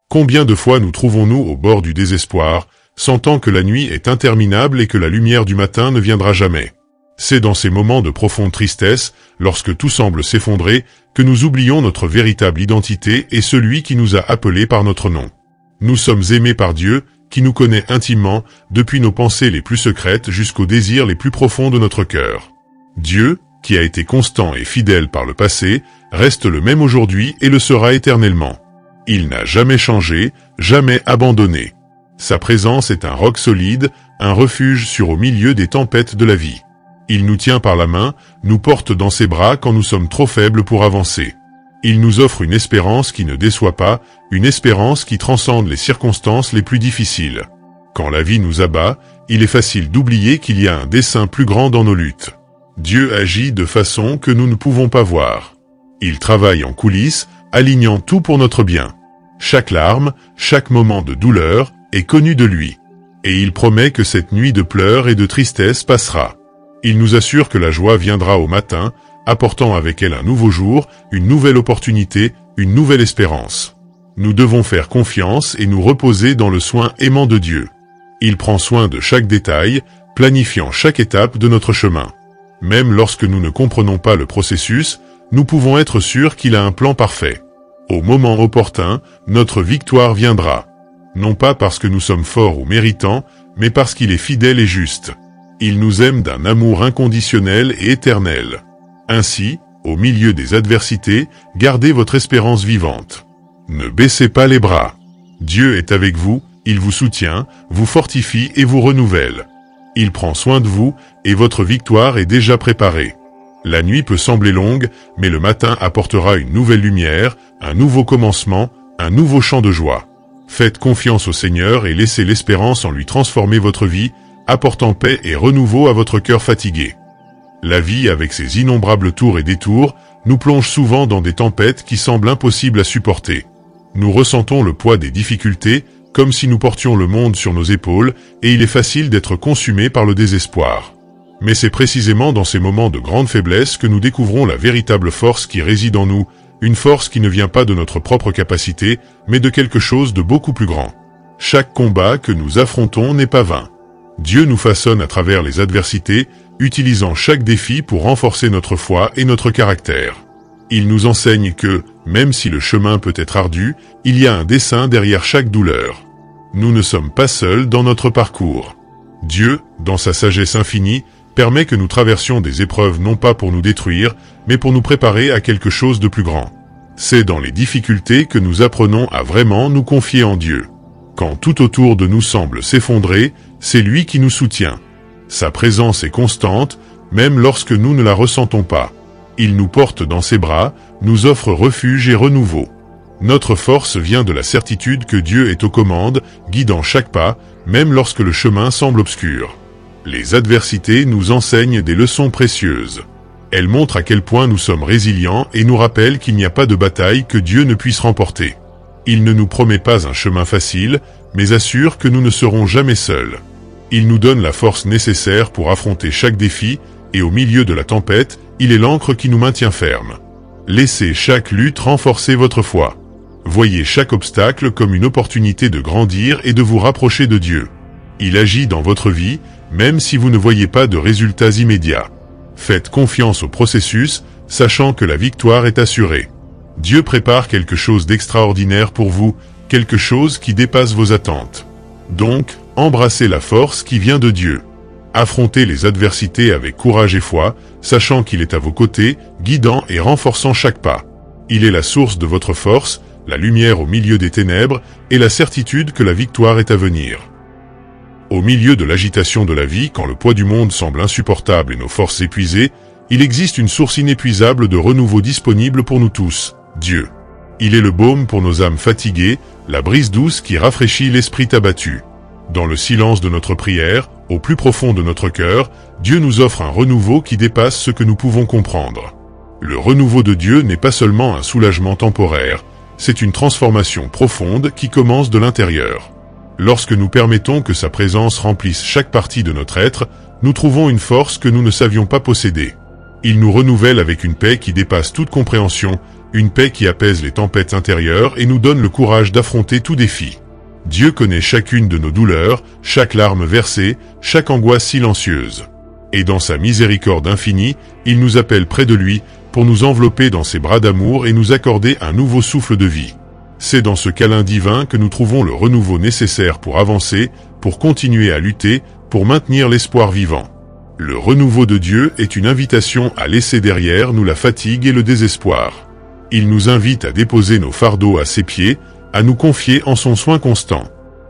Combien de fois nous trouvons-nous au bord du désespoir, sentant que la nuit est interminable et que la lumière du matin ne viendra jamais? C'est dans ces moments de profonde tristesse, lorsque tout semble s'effondrer, que nous oublions notre véritable identité et celui qui nous a appelés par notre nom. Nous sommes aimés par Dieu, qui nous connaît intimement, depuis nos pensées les plus secrètes jusqu'aux désirs les plus profonds de notre cœur. Dieu, qui a été constant et fidèle par le passé, reste le même aujourd'hui et le sera éternellement. Il n'a jamais changé, jamais abandonné. Sa présence est un roc solide, un refuge sûr au milieu des tempêtes de la vie. Il nous tient par la main, nous porte dans ses bras quand nous sommes trop faibles pour avancer. Il nous offre une espérance qui ne déçoit pas, une espérance qui transcende les circonstances les plus difficiles. Quand la vie nous abat, il est facile d'oublier qu'il y a un dessein plus grand dans nos luttes. Dieu agit de façon que nous ne pouvons pas voir. Il travaille en coulisses, alignant tout pour notre bien. Chaque larme, chaque moment de douleur est connu de lui. Et il promet que cette nuit de pleurs et de tristesse passera. Il nous assure que la joie viendra au matin, apportant avec elle un nouveau jour, une nouvelle opportunité, une nouvelle espérance. Nous devons faire confiance et nous reposer dans le soin aimant de Dieu. Il prend soin de chaque détail, planifiant chaque étape de notre chemin. Même lorsque nous ne comprenons pas le processus, nous pouvons être sûrs qu'il a un plan parfait. Au moment opportun, notre victoire viendra. Non pas parce que nous sommes forts ou méritants, mais parce qu'il est fidèle et juste. Il nous aime d'un amour inconditionnel et éternel. Ainsi, au milieu des adversités, gardez votre espérance vivante. Ne baissez pas les bras. Dieu est avec vous, il vous soutient, vous fortifie et vous renouvelle. Il prend soin de vous, et votre victoire est déjà préparée. La nuit peut sembler longue, mais le matin apportera une nouvelle lumière, un nouveau commencement, un nouveau chant de joie. Faites confiance au Seigneur et laissez l'espérance en lui transformer votre vie, apportant paix et renouveau à votre cœur fatigué. La vie, avec ses innombrables tours et détours, nous plonge souvent dans des tempêtes qui semblent impossibles à supporter. Nous ressentons le poids des difficultés, comme si nous portions le monde sur nos épaules, et il est facile d'être consumé par le désespoir. Mais c'est précisément dans ces moments de grande faiblesse que nous découvrons la véritable force qui réside en nous, une force qui ne vient pas de notre propre capacité, mais de quelque chose de beaucoup plus grand. Chaque combat que nous affrontons n'est pas vain. Dieu nous façonne à travers les adversités, utilisant chaque défi pour renforcer notre foi et notre caractère. Il nous enseigne que, même si le chemin peut être ardu, il y a un dessein derrière chaque douleur. Nous ne sommes pas seuls dans notre parcours. Dieu, dans sa sagesse infinie, permet que nous traversions des épreuves non pas pour nous détruire, mais pour nous préparer à quelque chose de plus grand. C'est dans les difficultés que nous apprenons à vraiment nous confier en Dieu. Quand tout autour de nous semble s'effondrer, c'est lui qui nous soutient. Sa présence est constante, même lorsque nous ne la ressentons pas. Il nous porte dans ses bras, nous offre refuge et renouveau. Notre force vient de la certitude que Dieu est aux commandes, guidant chaque pas, même lorsque le chemin semble obscur. Les adversités nous enseignent des leçons précieuses. Elles montrent à quel point nous sommes résilients et nous rappellent qu'il n'y a pas de bataille que Dieu ne puisse remporter. Il ne nous promet pas un chemin facile, mais assure que nous ne serons jamais seuls. Il nous donne la force nécessaire pour affronter chaque défi, et au milieu de la tempête, il est l'ancre qui nous maintient fermes. Laissez chaque lutte renforcer votre foi. Voyez chaque obstacle comme une opportunité de grandir et de vous rapprocher de Dieu. Il agit dans votre vie, même si vous ne voyez pas de résultats immédiats. Faites confiance au processus, sachant que la victoire est assurée. Dieu prépare quelque chose d'extraordinaire pour vous, quelque chose qui dépasse vos attentes. Donc, embrassez la force qui vient de Dieu. Affrontez les adversités avec courage et foi, sachant qu'il est à vos côtés, guidant et renforçant chaque pas. Il est la source de votre force, la lumière au milieu des ténèbres, et la certitude que la victoire est à venir. Au milieu de l'agitation de la vie, quand le poids du monde semble insupportable et nos forces épuisées, il existe une source inépuisable de renouveau disponible pour nous tous, Dieu. Il est le baume pour nos âmes fatiguées, la brise douce qui rafraîchit l'esprit abattu. Dans le silence de notre prière, au plus profond de notre cœur, Dieu nous offre un renouveau qui dépasse ce que nous pouvons comprendre. Le renouveau de Dieu n'est pas seulement un soulagement temporaire, c'est une transformation profonde qui commence de l'intérieur. Lorsque nous permettons que sa présence remplisse chaque partie de notre être, nous trouvons une force que nous ne savions pas posséder. Il nous renouvelle avec une paix qui dépasse toute compréhension, Une paix qui apaise les tempêtes intérieures et nous donne le courage d'affronter tout défi. Dieu connaît chacune de nos douleurs, chaque larme versée, chaque angoisse silencieuse. Et dans sa miséricorde infinie, il nous appelle près de lui pour nous envelopper dans ses bras d'amour et nous accorder un nouveau souffle de vie. C'est dans ce câlin divin que nous trouvons le renouveau nécessaire pour avancer, pour continuer à lutter, pour maintenir l'espoir vivant. Le renouveau de Dieu est une invitation à laisser derrière nous la fatigue et le désespoir. Il nous invite à déposer nos fardeaux à ses pieds, à nous confier en son soin constant.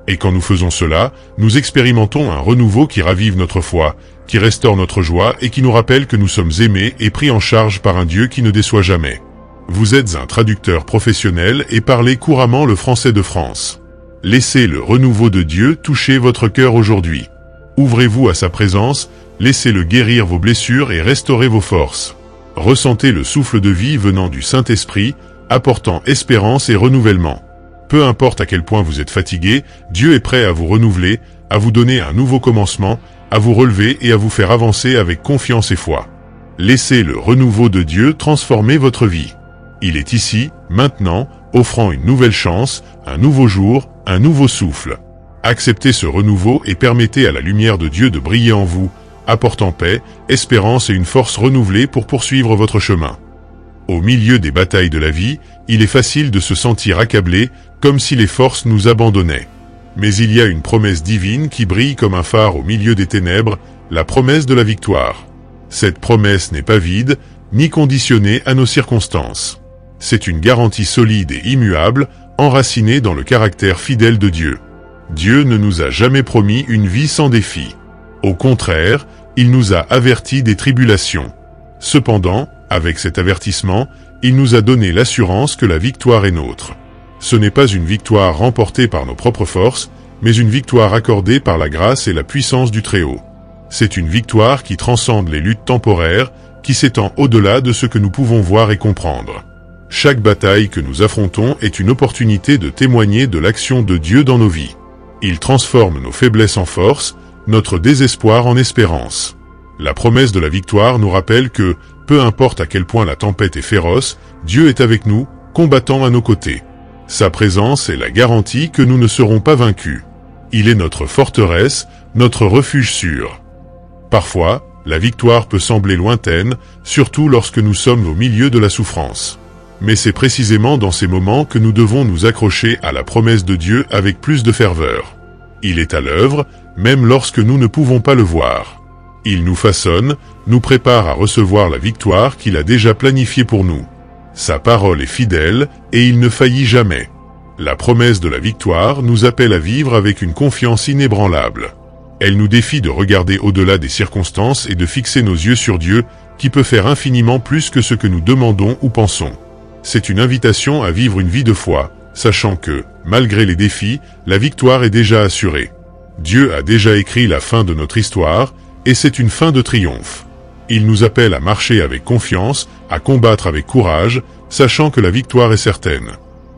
Et quand nous faisons cela, nous expérimentons un renouveau qui ravive notre foi, qui restaure notre joie et qui nous rappelle que nous sommes aimés et pris en charge par un Dieu qui ne déçoit jamais. Vous êtes un traducteur professionnel et parlez couramment le français de France. Laissez le renouveau de Dieu toucher votre cœur aujourd'hui. Ouvrez-vous à sa présence, laissez-le guérir vos blessures et restaurer vos forces. Ressentez le souffle de vie venant du Saint-Esprit, apportant espérance et renouvellement. Peu importe à quel point vous êtes fatigué, Dieu est prêt à vous renouveler, à vous donner un nouveau commencement, à vous relever et à vous faire avancer avec confiance et foi. Laissez le renouveau de Dieu transformer votre vie. Il est ici, maintenant, offrant une nouvelle chance, un nouveau jour, un nouveau souffle. Acceptez ce renouveau et permettez à la lumière de Dieu de briller en vous, apportant paix, espérance et une force renouvelée pour poursuivre votre chemin. Au milieu des batailles de la vie, il est facile de se sentir accablé, comme si les forces nous abandonnaient. Mais il y a une promesse divine qui brille comme un phare au milieu des ténèbres, la promesse de la victoire. Cette promesse n'est pas vide, ni conditionnée à nos circonstances. C'est une garantie solide et immuable, enracinée dans le caractère fidèle de Dieu. Dieu ne nous a jamais promis une vie sans défi. Au contraire, il nous a avertis des tribulations. Cependant, avec cet avertissement, il nous a donné l'assurance que la victoire est nôtre. Ce n'est pas une victoire remportée par nos propres forces, mais une victoire accordée par la grâce et la puissance du Très-Haut. C'est une victoire qui transcende les luttes temporaires, qui s'étend au-delà de ce que nous pouvons voir et comprendre. Chaque bataille que nous affrontons est une opportunité de témoigner de l'action de Dieu dans nos vies. Il transforme nos faiblesses en force, notre désespoir en espérance. La promesse de la victoire nous rappelle que, peu importe à quel point la tempête est féroce, Dieu est avec nous, combattant à nos côtés. Sa présence est la garantie que nous ne serons pas vaincus. Il est notre forteresse, notre refuge sûr. Parfois, la victoire peut sembler lointaine, surtout lorsque nous sommes au milieu de la souffrance. Mais c'est précisément dans ces moments que nous devons nous accrocher à la promesse de Dieu avec plus de ferveur. Il est à l'œuvre, même lorsque nous ne pouvons pas le voir. Il nous façonne, nous prépare à recevoir la victoire qu'il a déjà planifiée pour nous. Sa parole est fidèle, et il ne faillit jamais. La promesse de la victoire nous appelle à vivre avec une confiance inébranlable. Elle nous défie de regarder au-delà des circonstances et de fixer nos yeux sur Dieu, qui peut faire infiniment plus que ce que nous demandons ou pensons. C'est une invitation à vivre une vie de foi, sachant que, malgré les défis, la victoire est déjà assurée. Dieu a déjà écrit la fin de notre histoire, et c'est une fin de triomphe. Il nous appelle à marcher avec confiance, à combattre avec courage, sachant que la victoire est certaine.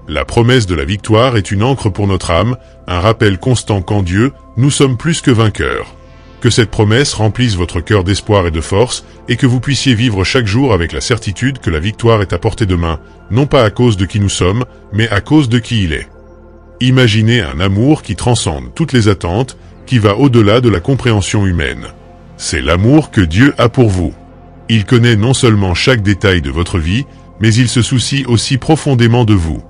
La promesse de la victoire est une ancre pour notre âme, un rappel constant qu'en Dieu, nous sommes plus que vainqueurs. Que cette promesse remplisse votre cœur d'espoir et de force, et que vous puissiez vivre chaque jour avec la certitude que la victoire est à portée de main, non pas à cause de qui nous sommes, mais à cause de qui il est. Imaginez un amour qui transcende toutes les attentes, qui va au-delà de la compréhension humaine. C'est l'amour que Dieu a pour vous. Il connaît non seulement chaque détail de votre vie, mais il se soucie aussi profondément de vous.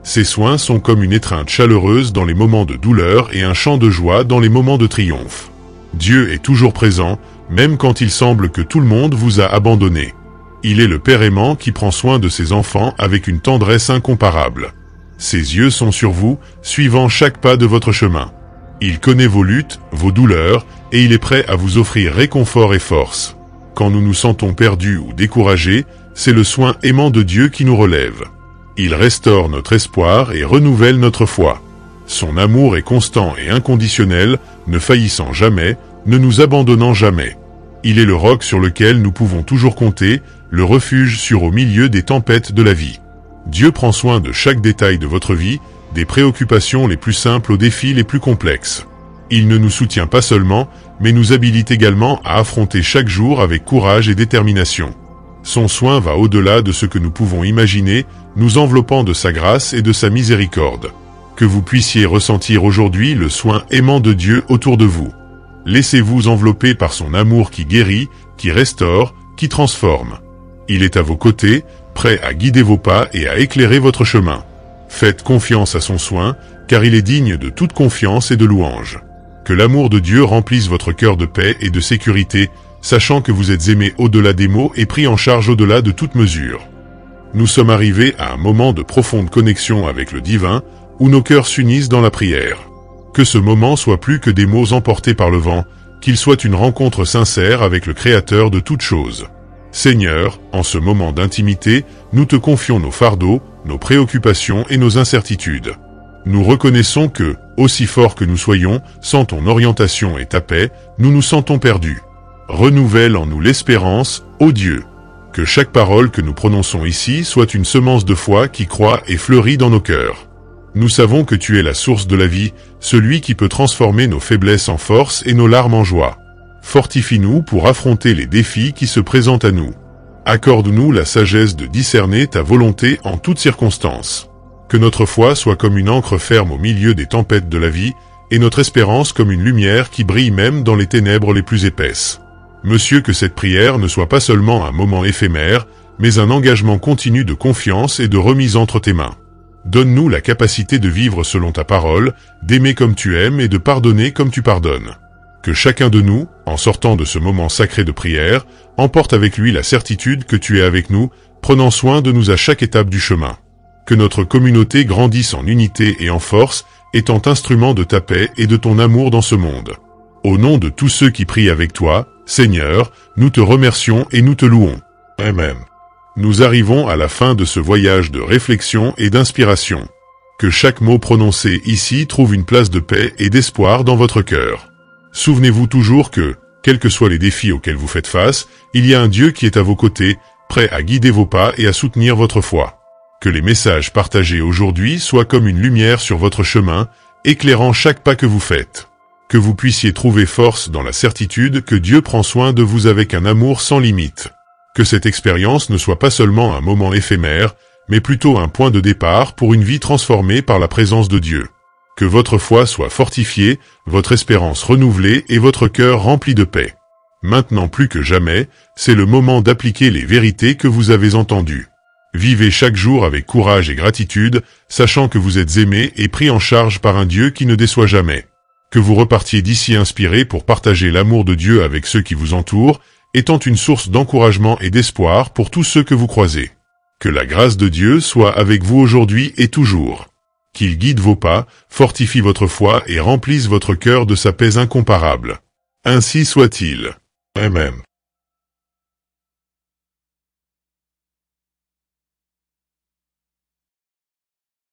Ses soins sont comme une étreinte chaleureuse dans les moments de douleur et un chant de joie dans les moments de triomphe. Dieu est toujours présent, même quand il semble que tout le monde vous a abandonné. Il est le Père aimant qui prend soin de ses enfants avec une tendresse incomparable. Ses yeux sont sur vous, suivant chaque pas de votre chemin. Il connaît vos luttes, vos douleurs, et il est prêt à vous offrir réconfort et force. Quand nous nous sentons perdus ou découragés, c'est le soin aimant de Dieu qui nous relève. Il restaure notre espoir et renouvelle notre foi. Son amour est constant et inconditionnel, ne faillissant jamais, ne nous abandonnant jamais. Il est le roc sur lequel nous pouvons toujours compter, le refuge sûr au milieu des tempêtes de la vie. Dieu prend soin de chaque détail de votre vie, des préoccupations les plus simples aux défis les plus complexes. Il ne nous soutient pas seulement, mais nous habilite également à affronter chaque jour avec courage et détermination. Son soin va au-delà de ce que nous pouvons imaginer, nous enveloppant de sa grâce et de sa miséricorde. Que vous puissiez ressentir aujourd'hui le soin aimant de Dieu autour de vous. Laissez-vous envelopper par son amour qui guérit, qui restaure, qui transforme. Il est à vos côtés, prêt à guider vos pas et à éclairer votre chemin. Faites confiance à son soin, car il est digne de toute confiance et de louange. Que l'amour de Dieu remplisse votre cœur de paix et de sécurité, sachant que vous êtes aimé au-delà des mots et pris en charge au-delà de toute mesure. Nous sommes arrivés à un moment de profonde connexion avec le divin, où nos cœurs s'unissent dans la prière. Que ce moment soit plus que des mots emportés par le vent, qu'il soit une rencontre sincère avec le Créateur de toutes choses. Seigneur, en ce moment d'intimité, nous te confions nos fardeaux, nos préoccupations et nos incertitudes. Nous reconnaissons que, aussi forts que nous soyons, sans ton orientation et ta paix, nous nous sentons perdus. Renouvelle en nous l'espérance, ô Dieu. Que chaque parole que nous prononçons ici soit une semence de foi qui croît et fleurit dans nos cœurs. Nous savons que tu es la source de la vie, celui qui peut transformer nos faiblesses en force et nos larmes en joie. Fortifie-nous pour affronter les défis qui se présentent à nous. Accorde-nous la sagesse de discerner ta volonté en toutes circonstances. Que notre foi soit comme une ancre ferme au milieu des tempêtes de la vie, et notre espérance comme une lumière qui brille même dans les ténèbres les plus épaisses. Monsieur, que cette prière ne soit pas seulement un moment éphémère, mais un engagement continu de confiance et de remise entre tes mains. Donne-nous la capacité de vivre selon ta parole, d'aimer comme tu aimes et de pardonner comme tu pardonnes. Que chacun de nous, en sortant de ce moment sacré de prière, emporte avec lui la certitude que tu es avec nous, prenant soin de nous à chaque étape du chemin. Que notre communauté grandisse en unité et en force, étant instrument de ta paix et de ton amour dans ce monde. Au nom de tous ceux qui prient avec toi, Seigneur, nous te remercions et nous te louons. Amen. Nous arrivons à la fin de ce voyage de réflexion et d'inspiration. Que chaque mot prononcé ici trouve une place de paix et d'espoir dans votre cœur. Souvenez-vous toujours que, quels que soient les défis auxquels vous faites face, il y a un Dieu qui est à vos côtés, prêt à guider vos pas et à soutenir votre foi. Que les messages partagés aujourd'hui soient comme une lumière sur votre chemin, éclairant chaque pas que vous faites. Que vous puissiez trouver force dans la certitude que Dieu prend soin de vous avec un amour sans limite. Que cette expérience ne soit pas seulement un moment éphémère, mais plutôt un point de départ pour une vie transformée par la présence de Dieu. Que votre foi soit fortifiée, votre espérance renouvelée et votre cœur rempli de paix. Maintenant plus que jamais, c'est le moment d'appliquer les vérités que vous avez entendues. Vivez chaque jour avec courage et gratitude, sachant que vous êtes aimé et pris en charge par un Dieu qui ne déçoit jamais. Que vous repartiez d'ici inspiré pour partager l'amour de Dieu avec ceux qui vous entourent, étant une source d'encouragement et d'espoir pour tous ceux que vous croisez. Que la grâce de Dieu soit avec vous aujourd'hui et toujours. Qu'il guide vos pas, fortifie votre foi et remplisse votre cœur de sa paix incomparable. Ainsi soit-il. Amen.